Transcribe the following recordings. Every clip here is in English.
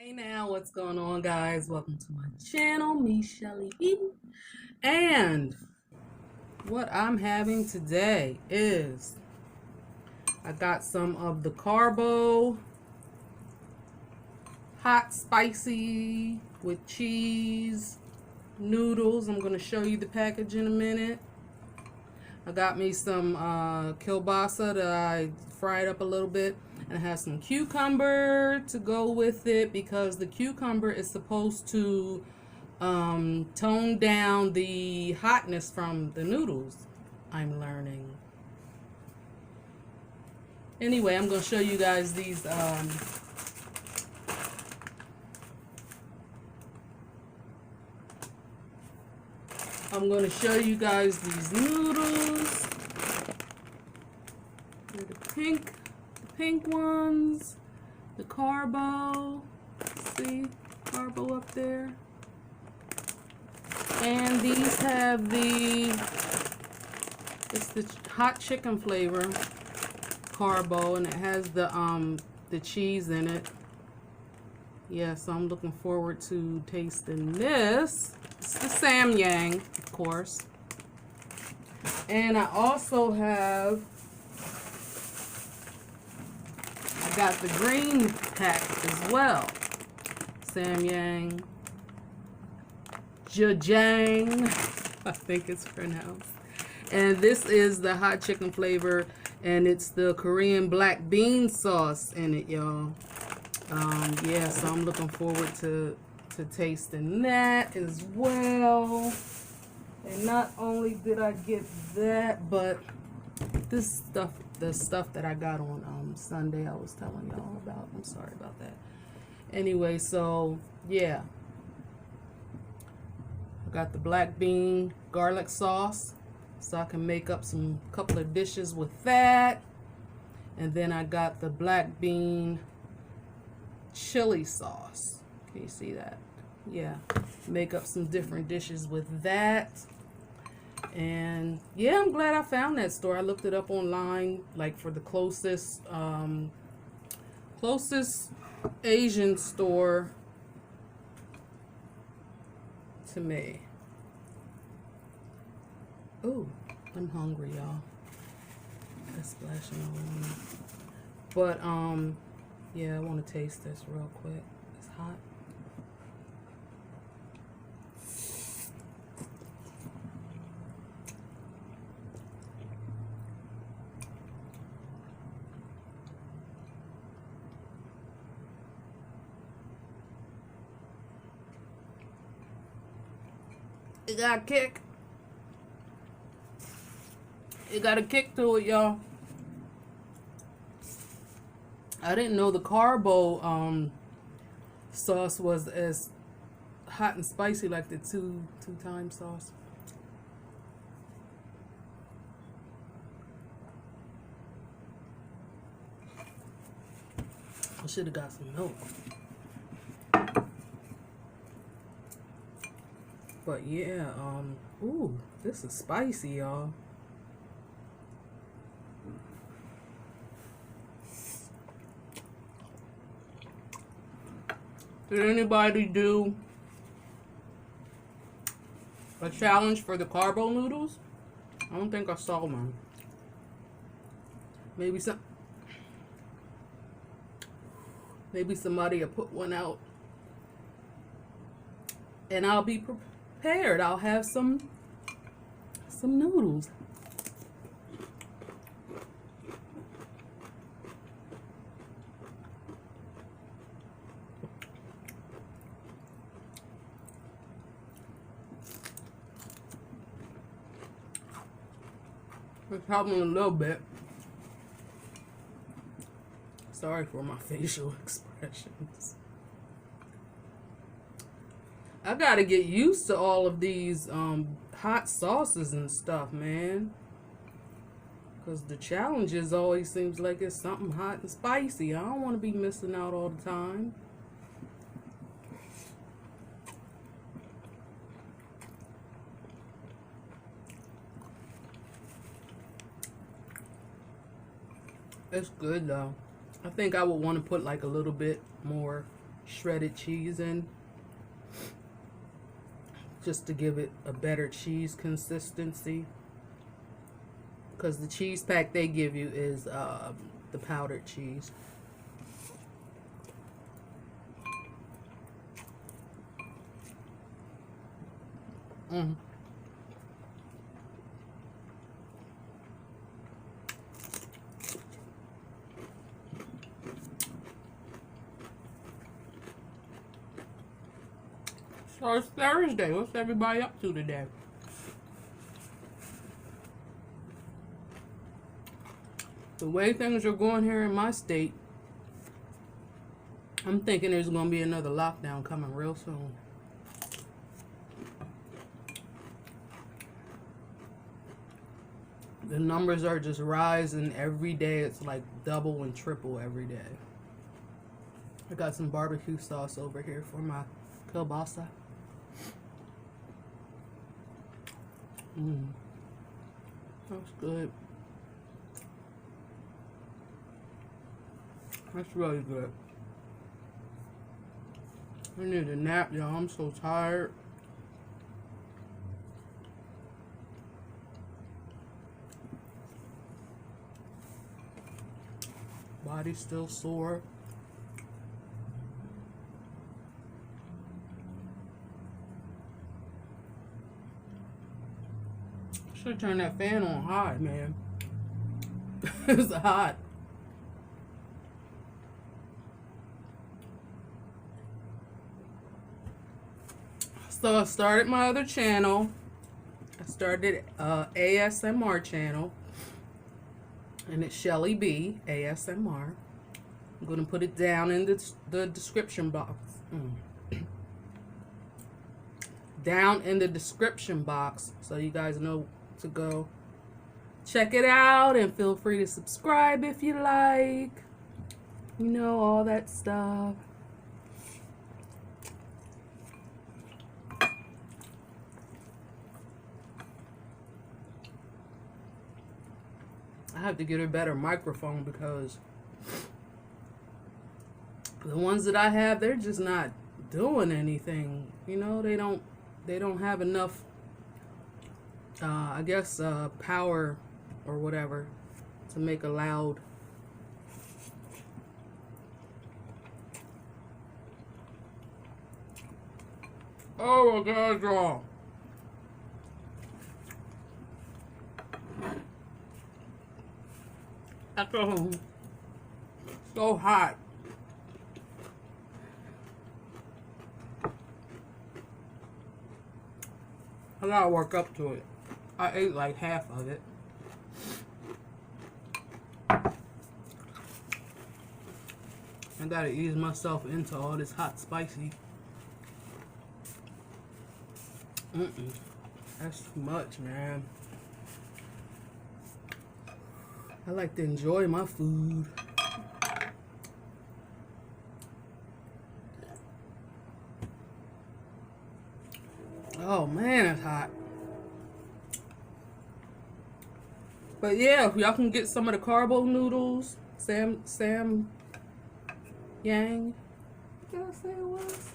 Hey now, what's going on, guys? Welcome to my channel, me Shelly B. And what I'm having today is I got some of the Carbo hot spicy with cheese noodles. I'm going to show you the package in a minute. I got me some kielbasa that I fried up a little bit, and I have some cucumber to go with it because the cucumber is supposed to tone down the hotness from the noodles, I'm learning. Anyway, I'm going to show you guys these I'm going to show you guys these noodles. They're the pink ones. The Carbo. See? Carbo up there. And these have it's the hot chicken flavor Carbo, and it has the cheese in it. Yeah, so I'm looking forward to tasting this. It's the Samyang, of course. And I also have, I got the green pack as well. Samyang Jajang, I think it's pronounced. And this is the hot chicken flavor, and it's the Korean black bean sauce in it, y'all. Yeah, so I'm looking forward to tasting that as well. And not only did I get that, but this stuff, the stuff that I got on Sunday, I was telling y'all about. I'm sorry about that. Anyway, so yeah, I got the black bean garlic sauce, so I can make up some couple of dishes with that. And then I got the black bean chili sauce. Can you see that? Yeah, make up some different dishes with that. And yeah, I'm glad I found that store. I looked it up online, like for the closest Asian store to me. Ooh, I'm hungry, y'all. That's splashing all on me. But yeah, I want to taste this real quick. It's hot. It got a kick. It got a kick to it, y'all. I didn't know the Carbo sauce was as hot and spicy like the two-time sauce. I should have got some milk. But yeah, ooh, this is spicy, y'all. Did anybody do a challenge for the Carbo noodles? I don't think I saw one. Maybe somebody will put one out, and I'll be prepared. I'll have some noodles. It's probably a little bit. Sorry for my facial expressions. I gotta get used to all of these hot sauces and stuff, man. Because the challenges always seems like it's something hot and spicy. I don't want to be missing out all the time. It's good though. I think I would want to put like a little bit more shredded cheese in, just to give it a better cheese consistency. Because the cheese pack they give you is the powdered cheese. So it's Thursday. What's everybody up to today? The way things are going here in my state, I'm thinking there's going to be another lockdown coming real soon. The numbers are just rising every day. It's like double and triple every day. I got some barbecue sauce over here for my kielbasa. That's good. That's really good. I need a nap, y'all. I'm so tired. Body's still sore. Should turn that fan on high, man. It's hot. So I started my other channel. I started ASMR channel. And it's Shelly B ASMR. I'm going to put it down in the description box. Down in the description box, so you guys know to go check it out, and feel free to subscribe if you like. You know, all that stuff. I have to get a better microphone because the ones that I have, they're just not doing anything. You know, they don't have enough I guess power or whatever to make a loud. Oh my God, y'all. That's so hot. I gotta work up to it. I ate like half of it. I gotta ease myself into all this hot spicy. That's too much, man. I like to enjoy my food. Oh man, it's hot. But yeah, if y'all can get some of the carbo noodles, Samyang. Did I say it was?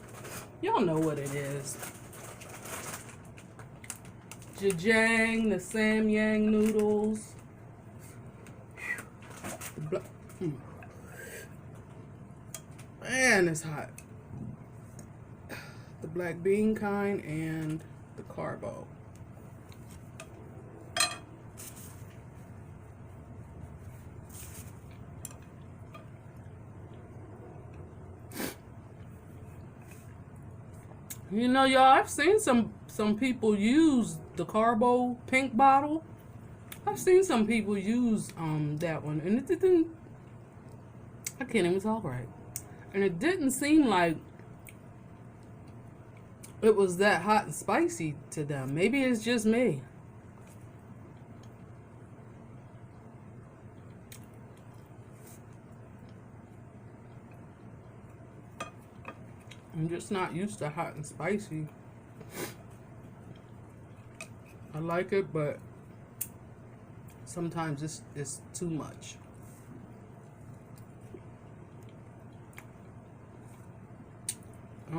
Y'all know what it is. Jajang, the Samyang noodles. Man, it's hot. The black bean kind and the carbo. You know, y'all, I've seen some people use the carbo pink bottle. I've seen some people use that one, and it didn't. I can't even talk right. And it didn't seem like it was that hot and spicy to them. Maybe it's just me. I'm just not used to hot and spicy. I like it, but sometimes it's too much.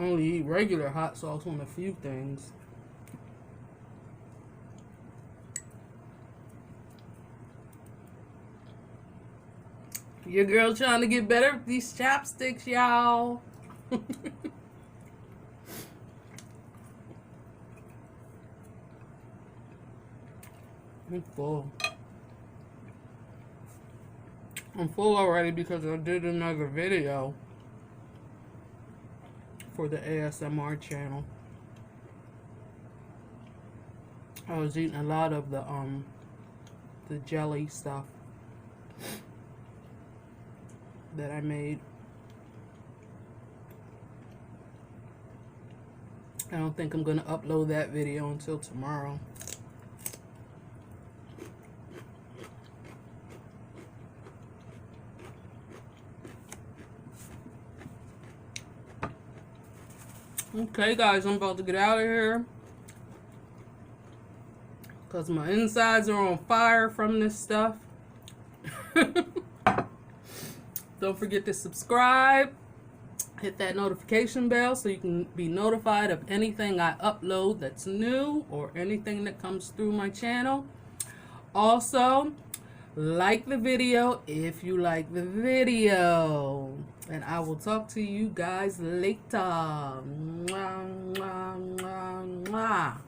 only eat regular hot sauce on a few things. Your girl trying to get better with these chopsticks, y'all. I'm full. I'm full already because I did another video for the ASMR channel. I was eating a lot of the jelly stuff that I made. I don't think I'm gonna upload that video until tomorrow. Okay, guys, I'm about to get out of here because my insides are on fire from this stuff. Don't forget to subscribe, hit that notification bell so you can be notified of anything I upload that's new or anything that comes through my channel. Also, like the video if you like the video. And I will talk to you guys later. Mwah, mwah, mwah, mwah.